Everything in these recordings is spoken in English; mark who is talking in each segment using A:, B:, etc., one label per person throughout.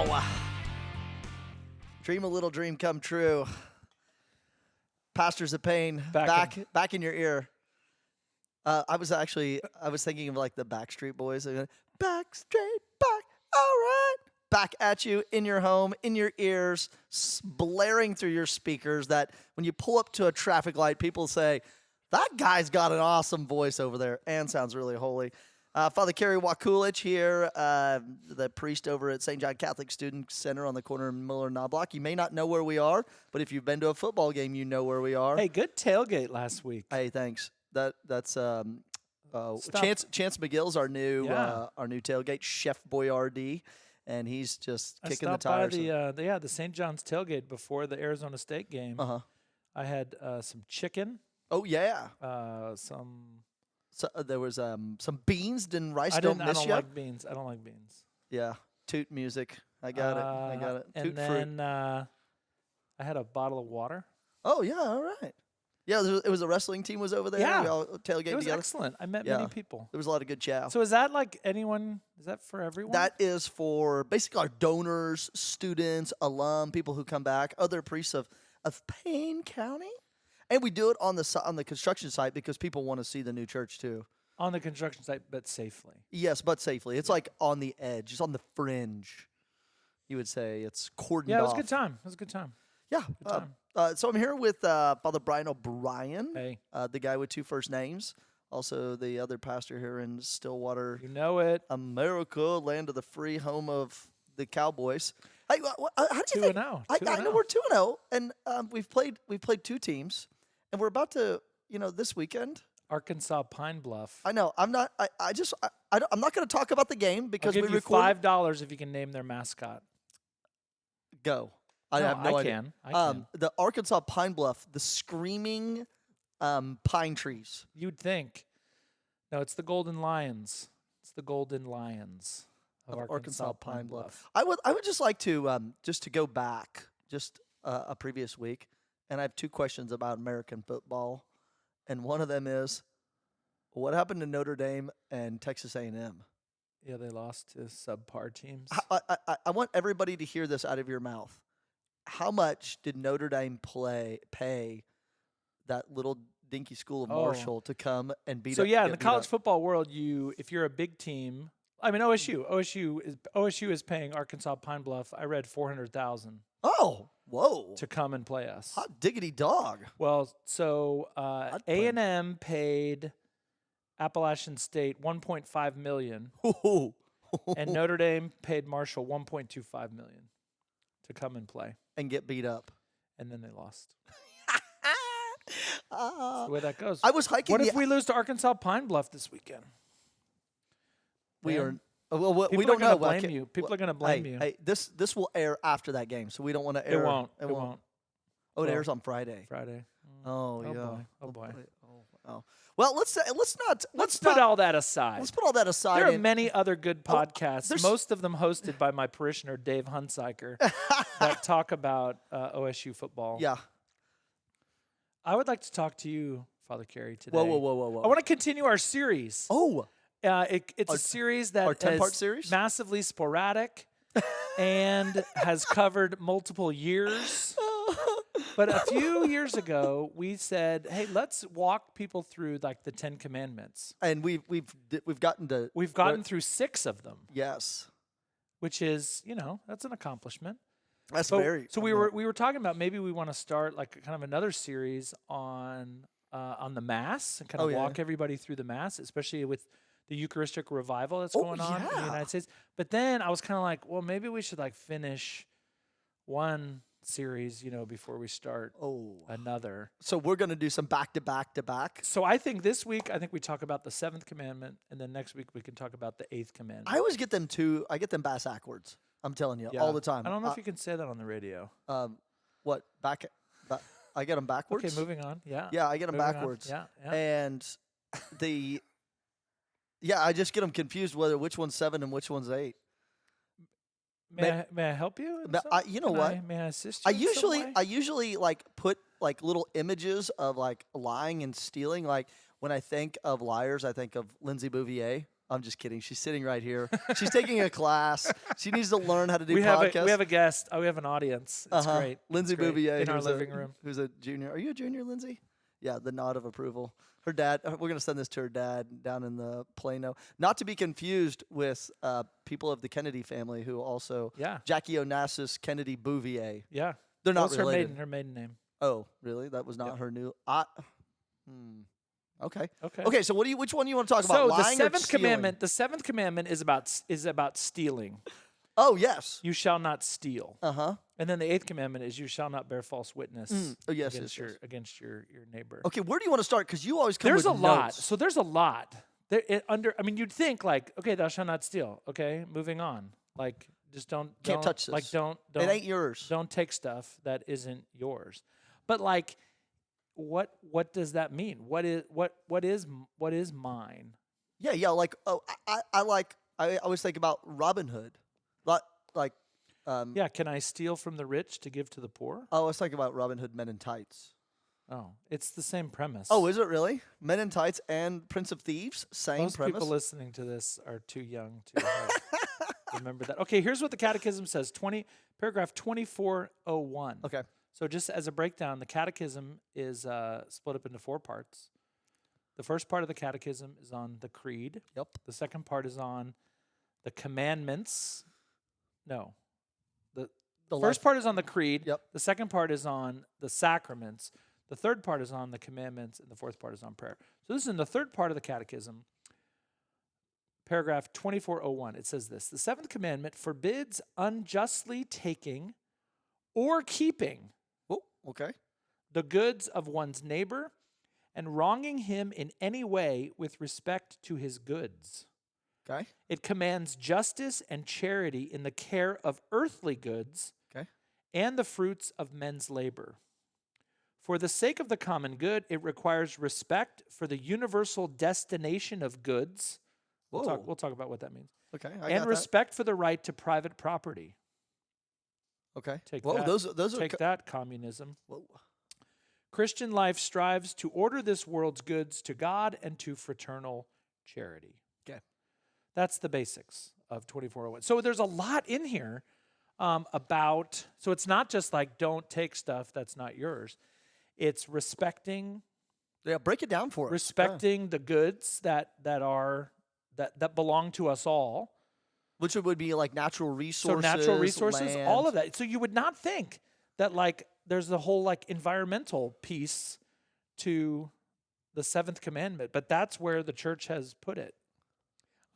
A: Wow. Dream a little dream come true. Pastors of Pain, back in your ear. I was thinking of like the Backstreet Boys. Backstreet, back, all right. Back at you, in your home, in your ears, blaring through your speakers that when you pull up to a traffic light, people say, that guy's got an awesome voice over there and sounds really holy. Father Kerry Wakulich here, the priest over at St. John Catholic Student Center on the corner of Miller and Knobloch. You may not know where we are, but if you've been to a football game, you know where we are.
B: Hey, good tailgate last week.
A: Hey, thanks. That's Chance McGill's our new tailgate, Chef Boyardee, and he's just kicking the tires.
B: By the St. John's tailgate before the Arizona State game. I had some chicken.
A: Oh yeah. So there was some beans. Didn't rice?
B: I don't
A: miss you?
B: like beans. I don't like beans.
A: Yeah, toot music. I got it.
B: And
A: toot
B: then I had a bottle of water.
A: Oh yeah, all right. Yeah, it was a wrestling team was over there.
B: Yeah,
A: we all tailgated
B: it was
A: together.
B: excellent. I met many people.
A: There was a lot of good chow.
B: So is that like anyone? Is that for everyone?
A: That is for basically our donors, students, alum, people who come back, other priests of Payne County. And we do it on the construction site because people want to see the new church too.
B: On the construction site, but safely.
A: Yes, but safely. It's like on the edge. It's on the fringe. You would say it's cordoned off.
B: Yeah, it was a good time. It was a good time.
A: Yeah.
B: Good time.
A: So I'm here with Father Brian O'Brien,
B: hey.
A: The guy with two first names. Also the other pastor here in Stillwater.
B: You know it.
A: America, land of the free, home of the Cowboys. Hey, how did you think?
B: 2-0.
A: I know we're 2-0, and we've played two teams. And we're about to, this weekend.
B: Arkansas Pine Bluff.
A: I know. I'm not. I'm not going to talk about the game because
B: I'll give you $5 if you can name their mascot.
A: Go. I have no idea.
B: I can.
A: The Arkansas Pine Bluff, the screaming pine trees.
B: You'd think. No, it's the Golden Lions. It's the Golden Lions of Arkansas Pine Bluff.
A: I would just like to just to go back just a previous week. And I have two questions about American football, and one of them is, what happened to Notre Dame and Texas A&M?
B: Yeah, they lost to subpar teams.
A: I want everybody to hear this out of your mouth. How much did Notre Dame pay that little dinky school of Marshall to come and beat up?
B: So yeah, in the college football world, if you're a big team, I mean OSU is paying Arkansas Pine Bluff. I read $400,000.
A: Oh. Whoa!
B: To come and play us.
A: Hot diggity dog.
B: Well, so A&M paid Appalachian State $1.5 million, and Notre Dame paid Marshall $1.25 million to come and play
A: and get beat up,
B: and then they lost. That's the way that goes.
A: I was hiking.
B: What if we lose to Arkansas Pine Bluff this weekend?
A: We are. Well, we don't know.
B: Blame you. People are going to blame you.
A: Hey, this will air after that game, so we don't want to air.
B: It won't.
A: Oh, it airs on Friday.
B: Oh
A: yeah.
B: Oh boy.
A: Oh. Well, let's
B: put all that aside.
A: Let's put all that aside.
B: There are many other good podcasts, most of them hosted by my parishioner Dave Hunsiker, that talk about OSU football.
A: Yeah.
B: I would like to talk to you, Father Kerry, today.
A: Whoa.
B: I want to continue our series.
A: Oh.
B: It's a series that
A: is 10-part series?
B: Massively sporadic and has covered multiple years. But a few years ago, we said, "Hey, let's walk people through like the 10 Commandments."
A: And we've gotten
B: through 6 of them.
A: Yes,
B: which is that's an accomplishment.
A: That's
B: So we were talking about maybe we want to start like kind of another series on the Mass and kind of walk everybody through the Mass, especially with the Eucharistic revival that's going on in the United States. But then I was kind of like, well, maybe we should like finish one series, before we start another.
A: So we're going to do some back to back.
B: So I think this week, we talk about the 7th Commandment, and then next week we can talk about the 8th Commandment.
A: I always get them I get them backwards. I'm telling you, all the time.
B: I don't know if you can say that on the radio.
A: What, back I get them backwards?
B: Okay, moving on. Yeah.
A: Yeah, I get them backwards.
B: Yeah.
A: And I just get them confused which one's 7 and which one's 8.
B: May I help you?
A: You know what?
B: May I assist you?
A: I usually like put like little images of like lying and stealing. Like when I think of liars, I think of Lindsay Bouvier. I'm just kidding. She's sitting right here. She's taking a class. She needs to learn how to do podcasts.
B: We have a guest. We have an audience. It's great.
A: Lindsay Bouvier
B: in our living room.
A: Who's a junior. Are you a junior, Lindsay? Yeah, the nod of approval. Her dad, we're going to send this to her dad down in the Plano. Not to be confused with people of the Kennedy family who also, Jackie Onassis Kennedy Bouvier.
B: Yeah.
A: They're not related.
B: Her maiden name.
A: Oh, really? That was not her new. Okay.
B: Okay.
A: So which one do you want to talk about?
B: So
A: Lying
B: the
A: or
B: seventh
A: stealing?
B: commandment. The seventh commandment is about stealing.
A: Oh yes.
B: You shall not steal.
A: Uh-huh.
B: And then the eighth commandment is you shall not bear false witness against your neighbor.
A: Okay, where do you want to start? Because you always come
B: There's
A: with
B: a lot.
A: notes.
B: So there's a lot. You'd think like, okay, thou shalt not steal. Okay, moving on. Like, just don't
A: touch this.
B: Like, don't.
A: It ain't yours.
B: Don't take stuff that isn't yours. But like, what does that mean? What is mine?
A: Yeah. Like, I always think about Robin Hood.
B: Can I steal from the rich to give to the poor?
A: I was thinking about Robin Hood Men in Tights.
B: Oh, it's the same premise.
A: Oh, is it really? Men in Tights and Prince of Thieves, same
B: Most
A: premise.
B: people listening to this are too young to remember that. Okay, here's what the Catechism says. Paragraph 2401.
A: Okay.
B: So just as a breakdown, the Catechism is split up into 4 parts. The first part of the Catechism is on the Creed.
A: Yep.
B: The second part is on the Commandments. No. The first part is on the Creed.
A: Yep.
B: The second part is on the Sacraments. The third part is on the Commandments. And the fourth part is on prayer. So this is in the third part of the Catechism. Paragraph 2401. It says this. The seventh commandment forbids unjustly taking or keeping the goods of one's neighbor and wronging him in any way with respect to his goods.
A: Okay.
B: It commands justice and charity in the care of earthly goods and the fruits of men's labor. For the sake of the common good, it requires respect for the universal destination of goods. We'll talk about what that means.
A: Okay.
B: And respect for the right to private property.
A: Okay.
B: Take that, communism.
A: Whoa.
B: Christian life strives to order this world's goods to God and to fraternal charity.
A: Okay.
B: That's the basics of 2401. So there's a lot in here about, so it's not just like don't take stuff that's not yours. It's respecting.
A: Yeah, break it down for us.
B: Respecting the goods that belong to us all.
A: Which would be like natural resources.
B: So natural resources,
A: land.
B: all of that. So you would not think that like there's the whole like environmental piece to the seventh commandment, but that's where the church has put it.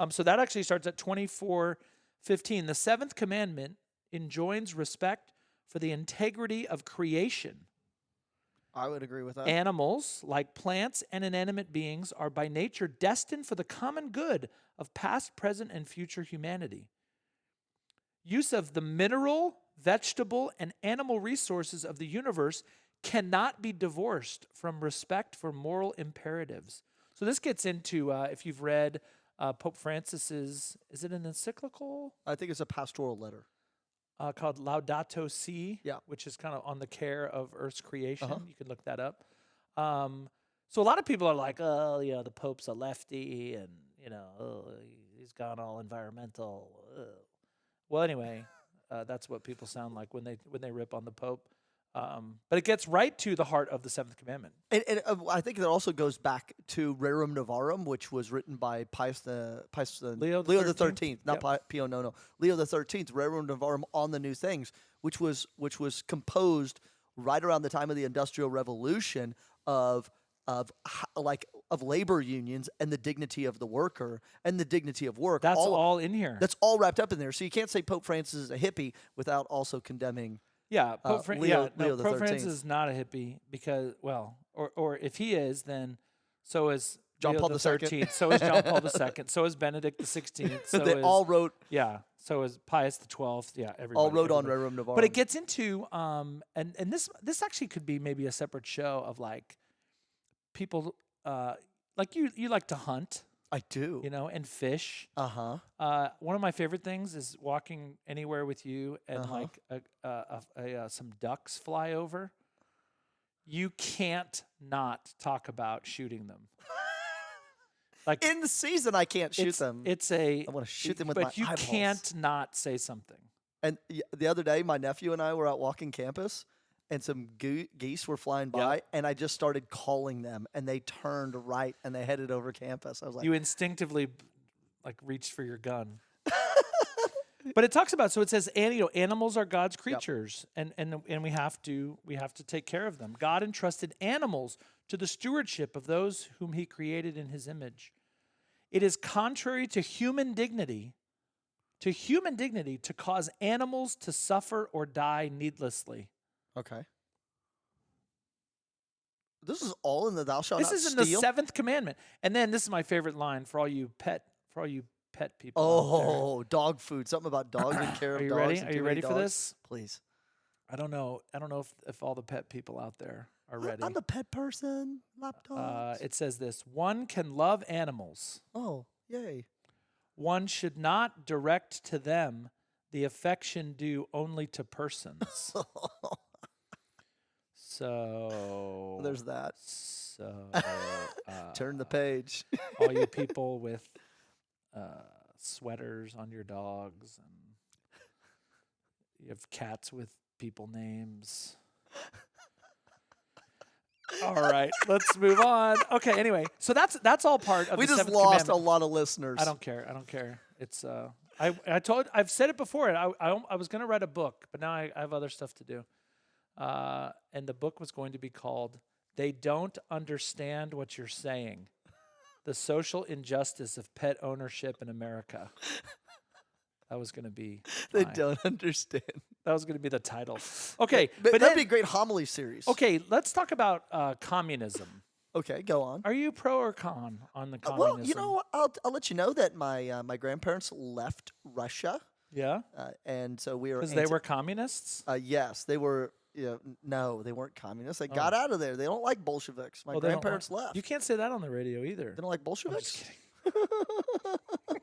B: So that actually starts at 24:15. The seventh commandment enjoins respect for the integrity of creation.
A: I would agree with that.
B: Animals, like plants and inanimate beings, are by nature destined for the common good of past, present, and future humanity. Use of the mineral, vegetable, and animal resources of the universe cannot be divorced from respect for moral imperatives. So this gets into, if you've read Pope Francis's, is it an encyclical?
A: I think it's a pastoral letter.
B: Called Laudato Si,
A: yeah,
B: which is kind of on the care of Earth's creation. You can look that up. So a lot of people are like, oh, you know, the Pope's a lefty and, you know, he's gone all environmental. Well, anyway, that's what people sound like when they rip on the Pope. But it gets right to the heart of the seventh commandment.
A: And I think it also goes back to Rerum Novarum, which was written by Leo the 13th, not Pio Nono. Leo the 13th, Rerum Novarum on the new things, which was composed right around the time of the Industrial Revolution of labor unions and the dignity of the worker and the dignity of work.
B: That's all in here.
A: That's all wrapped up in there. So you can't say Pope Francis is a hippie without also condemning.
B: Yeah, Pope
A: Pope
B: Francis is not a hippie because, well, or if he is, then so is
A: John
B: Leo
A: Paul
B: the
A: II.
B: 13th, so is John Paul II, so is Benedict the 16th. So
A: they all wrote.
B: Yeah, so is Pius the 12th. Yeah, everybody.
A: All wrote on Rerum Novarum.
B: But it gets into and this actually could be maybe a separate show of like people like you like to hunt.
A: I do.
B: You know, and fish.
A: One
B: of my favorite things is walking anywhere with you and like some ducks fly over. You can't not talk about shooting them. Like
A: in the season, I can't shoot them.
B: I
A: want to shoot them with my eyeballs.
B: But you can't not say something.
A: And the other day, my nephew and I were out walking campus, and some geese were flying by, and I just started calling them, and they turned right, and they headed over campus. I was like,
B: you instinctively like reached for your gun. But it talks about, so it says, animals are God's creatures, and we have to take care of them. God entrusted animals to the stewardship of those whom He created in His image. It is contrary to human dignity to cause animals to suffer or die needlessly.
A: okay. This is all in the thou shalt not
B: This is
A: steal?
B: in the 7th Commandment. And then this is my favorite line for all you pet people.
A: Oh, dog food. Something about dogs and care of
B: Are you
A: dogs.
B: ready?
A: and
B: Are you
A: too
B: ready
A: many
B: for
A: dogs.
B: this?
A: Please.
B: I don't know if all the pet people out there are ready.
A: I'm a pet person. Lap dogs.
B: It says this: one can love animals.
A: Oh, yay.
B: One should not direct to them the affection due only to persons. So
A: There's that.
B: So
A: Turn the page.
B: all you people with sweaters on your dogs, and you have cats with people names. All right, let's move on. Okay, anyway, so that's all part of
A: We
B: the
A: just
B: 7th
A: lost
B: Commandment.
A: a lot of listeners.
B: I don't care. It's I've said it before. I was going to write a book, but now I have other stuff to do. And the book was going to be called "They Don't Understand What You're Saying: The Social Injustice of Pet Ownership in America." That was going to be.
A: They don't understand.
B: That was going to be the title. Okay,
A: But that'd
B: then,
A: be a great homily series.
B: okay, let's talk about communism.
A: Okay, go on.
B: Are you pro or con on the communism?
A: Well, you know, I'll let you know that my grandparents left Russia,
B: Yeah,
A: and so we were
B: because they were communists.
A: yes, they were. No, they weren't communists. They got out of there. They don't like Bolsheviks. My
B: Oh, they don't
A: grandparents
B: like-
A: left.
B: You can't say that on the radio either.
A: They don't like
B: I'm
A: Bolsheviks.
B: just kidding.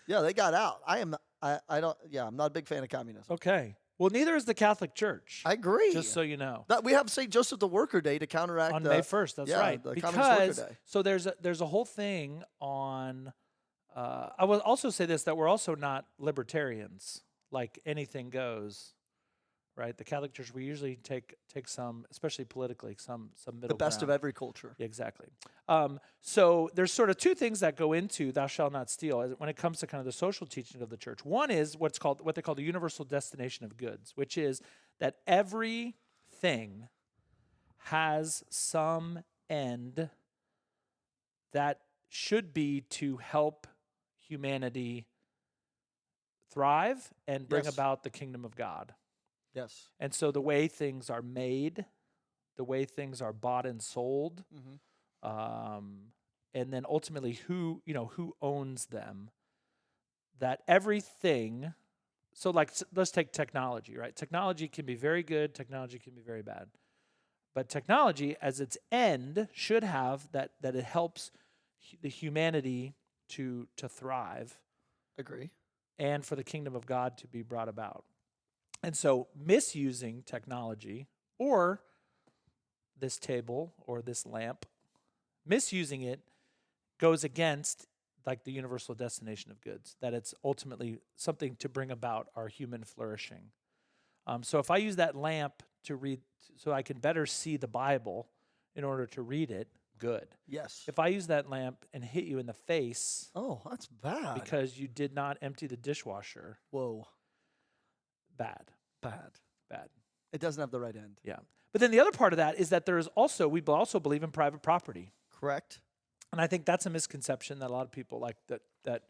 A: Yeah, they got out. I don't. Yeah, I'm not a big fan of communism.
B: Okay. Well, neither is the Catholic Church.
A: I agree.
B: Just so you know.
A: That we have St. Joseph the Worker Day to counteract
B: On
A: the,
B: May 1st, that's
A: yeah,
B: right.
A: the Communist Worker
B: Because
A: Day.
B: so there's a whole thing on. I will also say this, that we're also not libertarians. Like anything goes, right? The Catholic Church, we usually take some, especially politically, some middle
A: The best
B: ground.
A: of every culture.
B: Yeah, exactly. So there's sort of two things that go into "thou shalt not steal" when it comes to kind of the social teaching of the church. One is what they call the universal destination of goods, which is that everything has some end that should be to help humanity thrive and bring
A: Yes.
B: about the kingdom of God.
A: Yes.
B: And so the way things are made, the way things are bought and sold, and then ultimately who owns them, that everything. So like, let's take technology, right? Technology can be very good. Technology can be very bad. But technology as its end should have that it helps the humanity to thrive.
A: Agree.
B: And for the kingdom of God to be brought about. And so misusing technology or this table or this lamp, misusing it goes against like the universal destination of goods, that it's ultimately something to bring about our human flourishing. So if I use that lamp to read, so I can better see the Bible in order to read it, good.
A: Yes.
B: If I use that lamp and hit you in the face
A: Oh, that's bad.
B: because you did not empty the dishwasher,
A: Whoa.
B: bad.
A: Bad. It doesn't have the right end.
B: Yeah. But then the other part of that is that we also believe in private property.
A: Correct.
B: And I think that's a misconception that a lot of people like that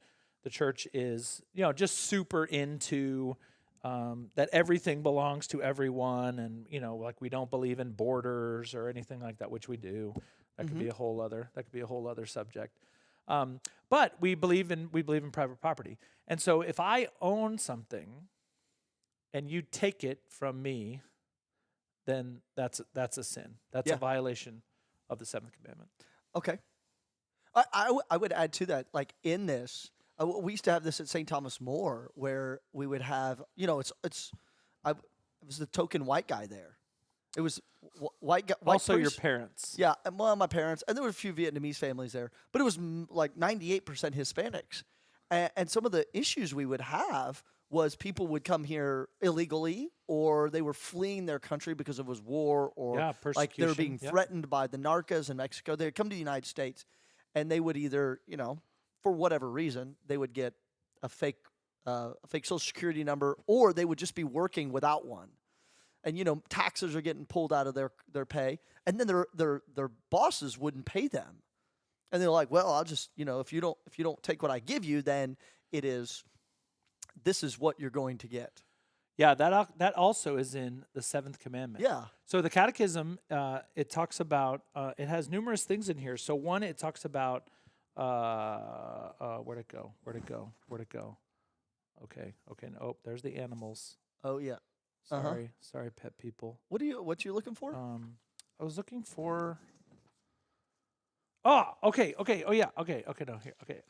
B: the church is, just super into that everything belongs to everyone, and like we don't believe in borders or anything like that, which we do. That could be a whole other subject. But we believe in private property. And so if I own something and you take it from me, then that's a sin. That's a violation of the 7th Commandment.
A: Okay. I would add to that, like in this, we used to have this at St. Thomas More, where we would have, I was the token white guy there, It was white
B: Also, your
A: priests.
B: parents.
A: Yeah, and, well, my parents, and there were a few Vietnamese families there, but it was like 98% Hispanics. And some of the issues we would have was people would come here illegally, or they were fleeing their country because it was war, or like they were being threatened by the narcos in Mexico. They'd come to the United States, and they would either, for whatever reason, they would get a fake Social Security number, or they would just be working without one. And taxes are getting pulled out of their pay, and then their bosses wouldn't pay them, and they're like, well, I'll just if you don't take what I give you, then this is what you're going to get.
B: Yeah, that also is in the 7th Commandment.
A: Yeah.
B: So the Catechism, it talks about it has numerous things in here. So one, it talks about where'd it go? Okay. No, there's the animals.
A: Oh yeah.
B: Sorry, pet people.
A: What you looking for?
B: I was looking for. Oh, okay. Oh yeah. Okay. No, here. Okay.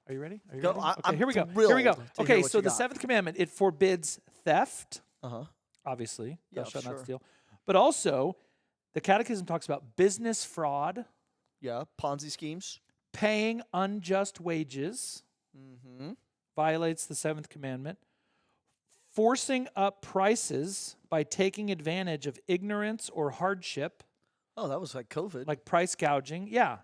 B: Are you ready?
A: Go,
B: ready?
A: I'm
B: here we go.
A: thrilled
B: Okay, so the 7th Commandment, it forbids theft. Obviously,
A: yeah,
B: thou shalt not
A: sure.
B: steal. But also, the Catechism talks about business fraud.
A: Yeah, Ponzi schemes.
B: Paying unjust wages. Violates the 7th Commandment. Forcing up prices by taking advantage of ignorance or hardship.
A: Oh, that was like COVID.
B: Like price gouging. Yeah.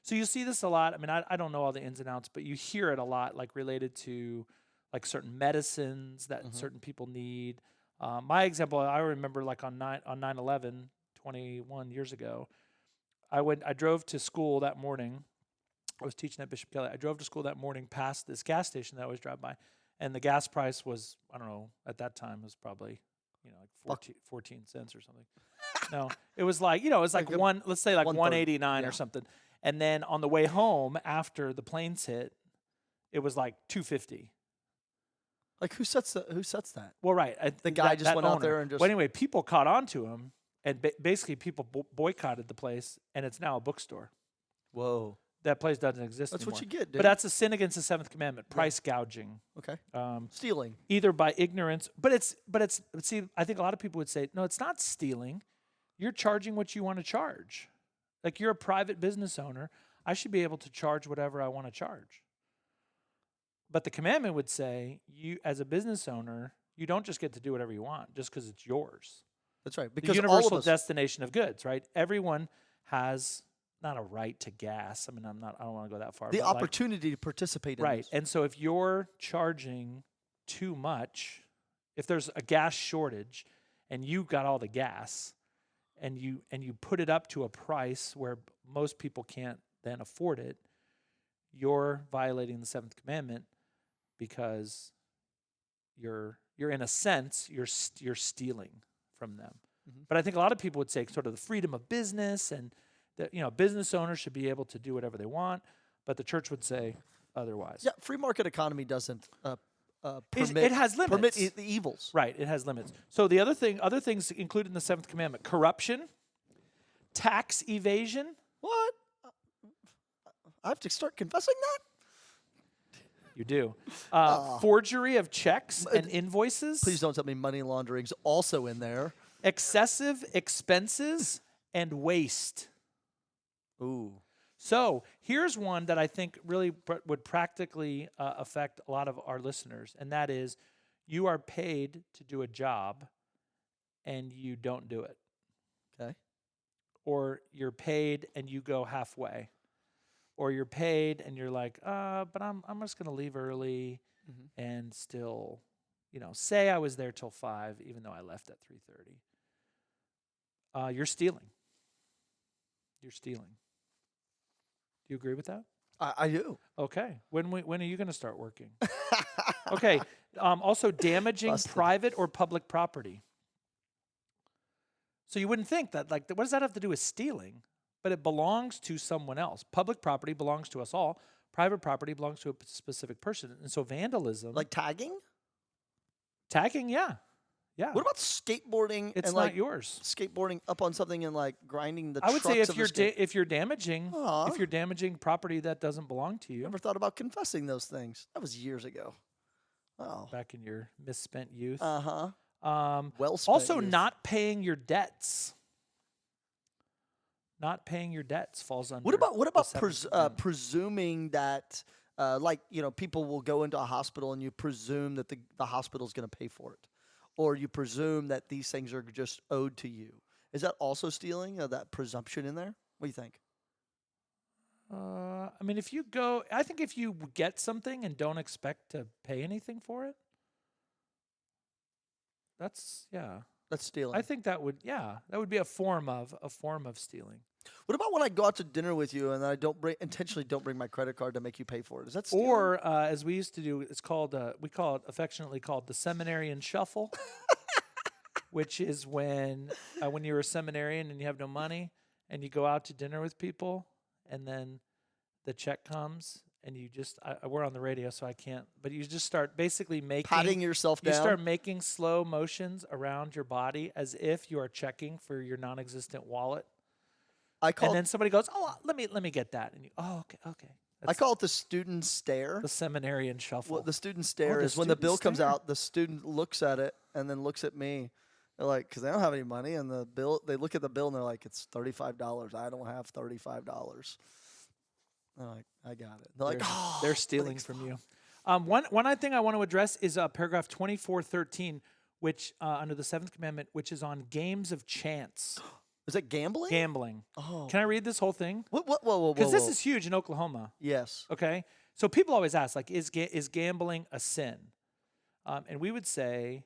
B: So you see this a lot. I mean, I don't know all the ins and outs, but you hear it a lot, like related to like certain medicines that certain people need. My example, I remember like on 9/11, 21 years ago, I drove to school that morning. I was teaching at Bishop Kelly. I drove to school that morning past this gas station that I always drive by. And the gas price was, I don't know, at that time was probably, like 14 cents or something. No, it was like, it was like let's say like 189 or something. And then on the way home after the planes hit, it was like 250.
A: Like who sets that?
B: Well, right.
A: The guy just went out there and just.
B: Well, anyway, people caught on to him, and basically people boycotted the place, and it's now a bookstore.
A: Whoa.
B: That place doesn't exist
A: That's
B: anymore.
A: what you get, dude.
B: But that's a sin against the 7th Commandment, price gouging.
A: Okay. Stealing.
B: Either by ignorance, but see, I think a lot of people would say, no, it's not stealing. You're charging what you want to charge. Like you're a private business owner. I should be able to charge whatever I want to charge. But the commandment would say, you as a business owner, you don't just get to do whatever you want just because it's yours.
A: That's right.
B: Because the universal destination of goods, right? Everyone has not a right to gas. I mean, I don't want to go that far.
A: The opportunity to participate in
B: right.
A: this.
B: And so if you're charging too much, if there's a gas shortage and you got all the gas and you put it up to a price where most people can't then afford it, you're violating the 7th Commandment because you're in a sense you're stealing from them. But I think a lot of people would say sort of the freedom of business and that business owners should be able to do whatever they want, but the church would say otherwise.
A: Yeah, free market economy doesn't permit.
B: It has limits.
A: Permit the evils.
B: Right, it has limits. So the other things included in the 7th Commandment: corruption, tax evasion.
A: What? I have to start confessing that?
B: You do. Forgery of checks and invoices.
A: Please don't tell me money laundering's also in there.
B: Excessive expenses and waste.
A: Ooh.
B: So here's one that I think really would practically affect a lot of our listeners, and that is you are paid to do a job and you don't do it.
A: Okay.
B: Or you're paid and you go halfway. Or you're paid and you're like, but I'm just going to leave early and still, say I was there till 5, even though I left at 3:30. You're stealing. You're stealing. Do you agree with that?
A: I do.
B: Okay. When are you going to start working? Okay. Also, damaging private or public property. So you wouldn't think that, what does that have to do with stealing? But it belongs to someone else. Public property belongs to us all. Private property belongs to a specific person. And so vandalism.
A: Like tagging?
B: Tagging, yeah. Yeah.
A: What about skateboarding?
B: It's
A: and
B: not yours.
A: Skateboarding up on something and grinding the.
B: I would say
A: trucks
B: if you're damaging property that doesn't belong to you.
A: Never thought about confessing those things. That was years ago. Oh.
B: Back in your misspent youth.
A: Well spent
B: Also,
A: youth.
B: not paying your debts. Not paying your debts falls under.
A: What about
B: the seventh commandment.
A: presuming that, people will go into a hospital and you presume that the hospital is going to pay for it, or you presume that these things are just owed to you? Is that also stealing? That presumption in there? What do you think?
B: I mean, I think if you get something and don't expect to pay anything for it, that's
A: stealing.
B: I think that would be a form of stealing.
A: What about when I go out to dinner with you and I intentionally don't bring my credit card to make you pay for it? Is that stealing?
B: Or as we used to do, it's called we call it affectionately called the Seminarian Shuffle, which is when you're a seminarian and you have no money and you go out to dinner with people and then the check comes and you just we're on the radio so I can't, but you just start basically
A: patting yourself down.
B: You start making slow motions around your body as if you are checking for your non-existent wallet. And then somebody goes, "Oh, let me get that," and you, "Oh, okay."
A: I call it the student stare.
B: The Seminarian Shuffle.
A: Well, the student stare is when the bill comes out, the student looks at it and then looks at me. They're like, because they don't have any money, and they look at the bill and they're like, "It's $35. I don't have $35." They're like, "I got it." They're like, "Oh,
B: they're stealing from you." One thing I want to address is paragraph 24:13, which under the 7th commandment, which is on games of chance.
A: Is that gambling?
B: Gambling.
A: Oh.
B: Can I read this whole thing?
A: Whoa.
B: Because this is huge in Oklahoma.
A: Yes.
B: Okay. So people always ask, like, is gambling a sin? And we would say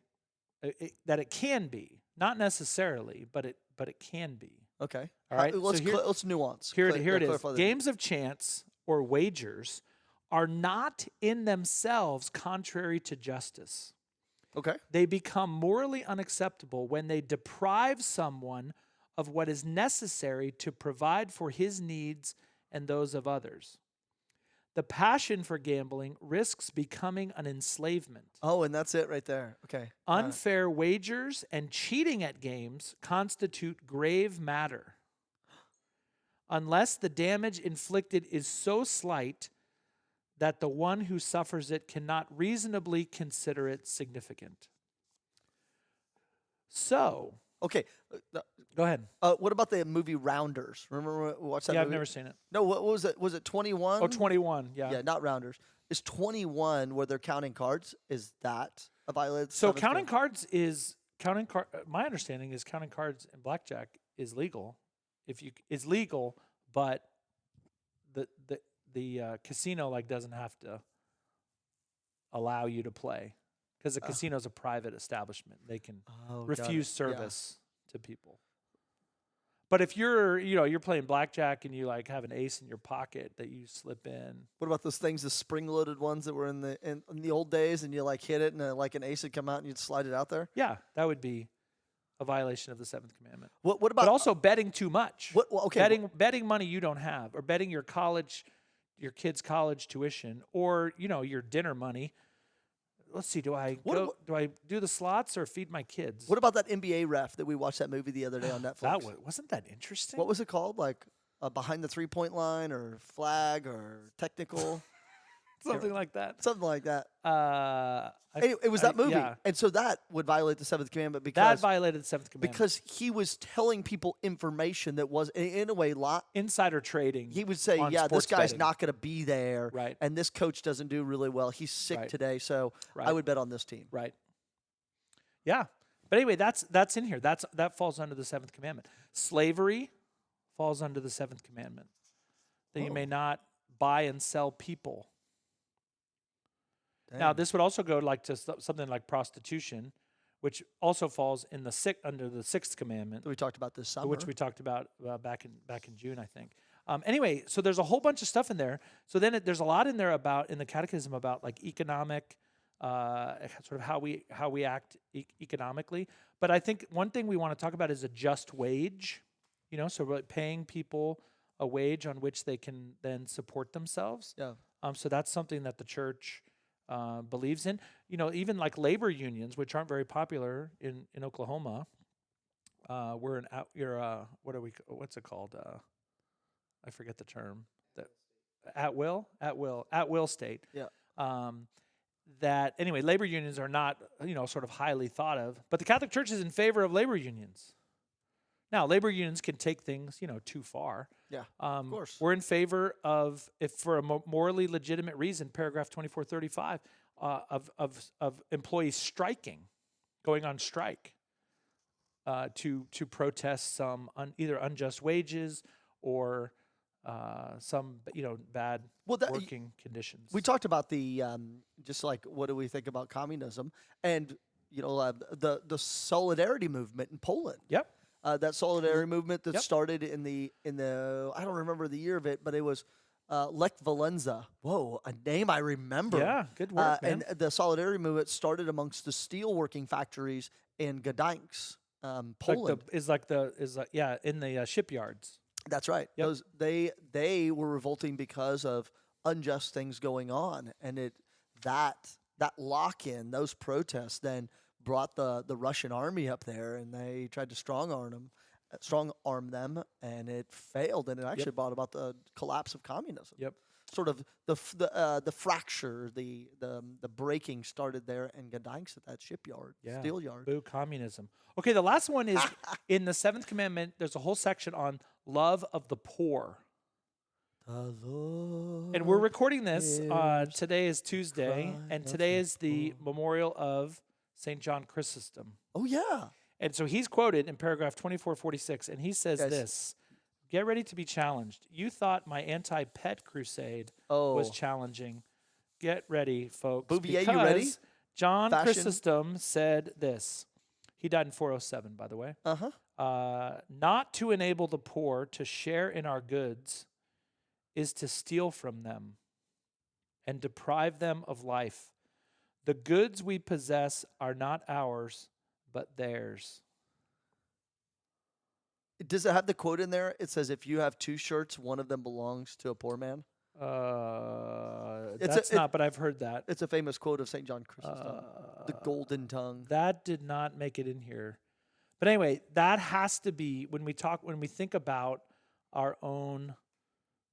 B: that it can be, not necessarily, but it can be.
A: Okay.
B: All right.
A: Let's nuance.
B: Here it is. Games of chance or wagers are not in themselves contrary to justice.
A: Okay.
B: They become morally unacceptable when they deprive someone of what is necessary to provide for his needs and those of others. The passion for gambling risks becoming an enslavement.
A: Oh, and that's it right there. Okay.
B: Unfair wagers and cheating at games constitute grave matter. Unless the damage inflicted is so slight that the one who suffers it cannot reasonably consider it significant. So,
A: okay.
B: Go ahead.
A: What about the movie Rounders? Remember watch that movie?
B: I've never seen it.
A: No, what was it? Was it 21?
B: Oh, 21, yeah.
A: Yeah, not Rounders. Is 21 where they're counting cards? Is that a violation?
B: So counting cards my understanding is counting cards in blackjack is legal. Is legal, but the casino doesn't have to allow you to play because the casino is a private establishment. They can refuse service to people. But if you're playing blackjack and you have an ace in your pocket that you slip in.
A: What about those things, the spring-loaded ones that were in the old days, and you hit it and an ace would come out and you'd slide it out there?
B: Yeah, that would be a violation of the 7th commandment.
A: What about?
B: But also betting too much.
A: Okay.
B: Betting money you don't have, or betting your kid's college tuition, or your dinner money. Let's see. Do I do the slots or feed my kids?
A: What about that NBA ref that we watched that movie the other day on Netflix?
B: Wasn't that interesting?
A: What was it called? Behind the 3-point line, or flag, or technical?
B: Something like that.
A: Something like that.
B: It
A: was that movie.
B: Yeah.
A: And so that would violate the 7th commandment
B: that violated the 7th commandment.
A: Because he was telling people information that was, in a way,
B: insider trading.
A: He would say, this guy's not going to be there.
B: Right.
A: And this coach doesn't do really well. He's sick today, so I would bet on this team.
B: Right. Yeah. But anyway, that's in here. That falls under the 7th commandment. Slavery falls under the 7th commandment. That you may not buy and sell people.
A: Dang.
B: Now, this would also go to something like prostitution, which also falls in under the 6th commandment.
A: That we talked about this summer.
B: Which we talked about back in June, I think. Anyway, so there's a whole bunch of stuff in there. So then there's a lot in there in the Catechism about economic, sort of how we act economically. But I think one thing we want to talk about is a just wage. So really paying people a wage on which they can then support themselves.
A: Yeah.
B: So that's something that the church believes in. Even labor unions, which aren't very popular in Oklahoma. What's it called? I forget the term. At will state.
A: Yeah.
B: that anyway, labor unions are not, sort of highly thought of, but the Catholic Church is in favor of labor unions. Now, labor unions can take things, too far.
A: Yeah, of course.
B: We're in favor of, if for a morally legitimate reason, paragraph 2435, of employees striking, going on strike, to protest some either unjust wages or some bad working conditions.
A: We talked about the just like what do we think about communism, and the solidarity movement in Poland.
B: Yep.
A: That solidarity movement that started in the I don't remember the year of it, but it was Lech Walesa. Whoa, a name I remember.
B: Yeah, good work, man.
A: And the solidarity movement started amongst the steelworking factories in Gdańsk, Poland.
B: In the shipyards.
A: That's right.
B: Yep.
A: They were revolting because of unjust things going on, and that lock-in, those protests, then brought the Russian army up there, and they tried to strong arm them, and it failed, and it actually brought about the collapse of communism.
B: Yep.
A: Sort of the fracture, the breaking started there in Gdańsk at that shipyard, steel yard.
B: Boo communism. Okay, the last one is in the 7th Commandment. There's a whole section on love of the poor. And we're recording this. Today is Tuesday, and today is the memorial of St. John Chrysostom.
A: Oh, yeah.
B: And so he's quoted in paragraph 2446, and he says this: "Get ready to be challenged. You thought my anti-pet crusade was challenging. Get ready, folks.
A: Bouvier, you ready?
B: John Chrysostom said this. He died in 407, by the way. Not to enable the poor to share in our goods is to steal from them and deprive them of life. The goods we possess are not ours, but theirs."
A: Does it have the quote in there? It says, if you have two shirts, one of them belongs to a poor man.
B: But I've heard that.
A: It's a famous quote of St. John Chrysostom, the golden tongue.
B: That did not make it in here. But anyway, that has to be, when we think about our own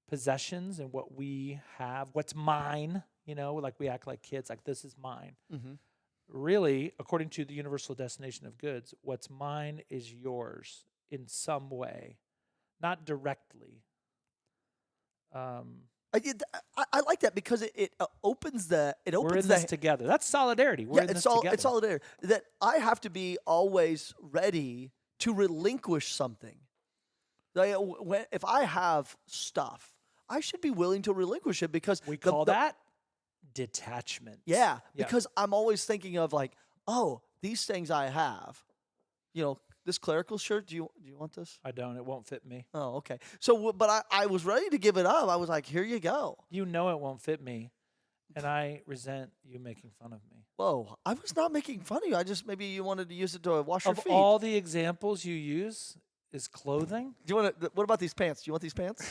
B: possessions and what we have, what's mine, like we act like kids, like this is mine.
A: Mm-hmm.
B: Really, according to the universal destination of goods, what's mine is yours in some way, not directly.
A: I like that because it opens the.
B: We're in this together. That's solidarity. We're in this together.
A: It's solidarity. That I have to be always ready to relinquish something. If I have stuff, I should be willing to relinquish it because
B: we call that detachment.
A: Yeah, because I'm always thinking of like, oh, these things I have, this clerical shirt. Do you want this?
B: I don't. It won't fit me.
A: Oh, okay. So, but I was ready to give it up. I was like, here you go.
B: You know it won't fit me, and I resent you making fun of me.
A: Whoa, I was not making fun of you. Maybe you wanted to use it to wash your feet.
B: Of all the examples you use is clothing.
A: Do you want to? What about these pants? Do you want these pants?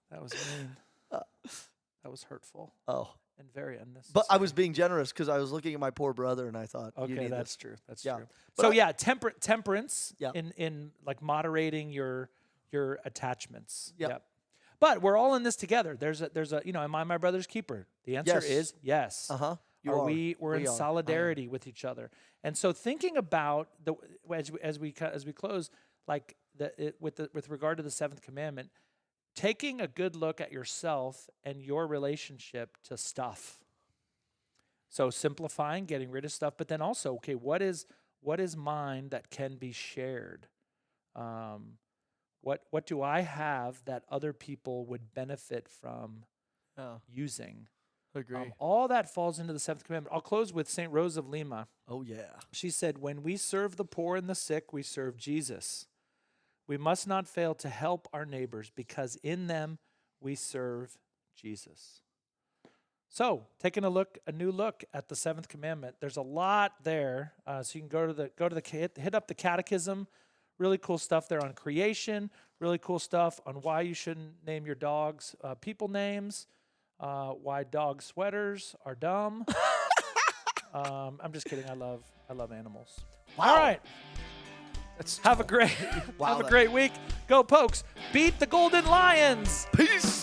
B: That was mean. That was hurtful.
A: Oh.
B: And very unnecessary.
A: But I was being generous because I was looking at my poor brother and I thought,
B: okay,
A: you need
B: that's
A: this.
B: true. That's
A: Yeah.
B: true.
A: But
B: So temperance in like moderating your attachments.
A: Yep.
B: But we're all in this together. There's a am I my brother's keeper? The answer is yes. We're in solidarity with each other. And so thinking about as we close, like with regard to the 7th commandment, taking a good look at yourself and your relationship to stuff. So simplifying, getting rid of stuff, but then also, okay, what is mine that can be shared? What do I have that other people would benefit from using?
A: Agree.
B: All that falls into the 7th commandment. I'll close with St. Rose of Lima.
A: Oh, yeah.
B: She said, when we serve the poor and the sick, we serve Jesus. We must not fail to help our neighbors because in them we serve Jesus. So, taking a new look at the 7th commandment. There's a lot there, so you can hit up the catechism. Really cool stuff there on creation. Really cool stuff on why you shouldn't name your dogs people names. Why dog sweaters are dumb. I'm just kidding. I love animals.
A: Wow.
B: All right. Have a great week. Go Pokes. Beat the Golden Lions.
A: Peace.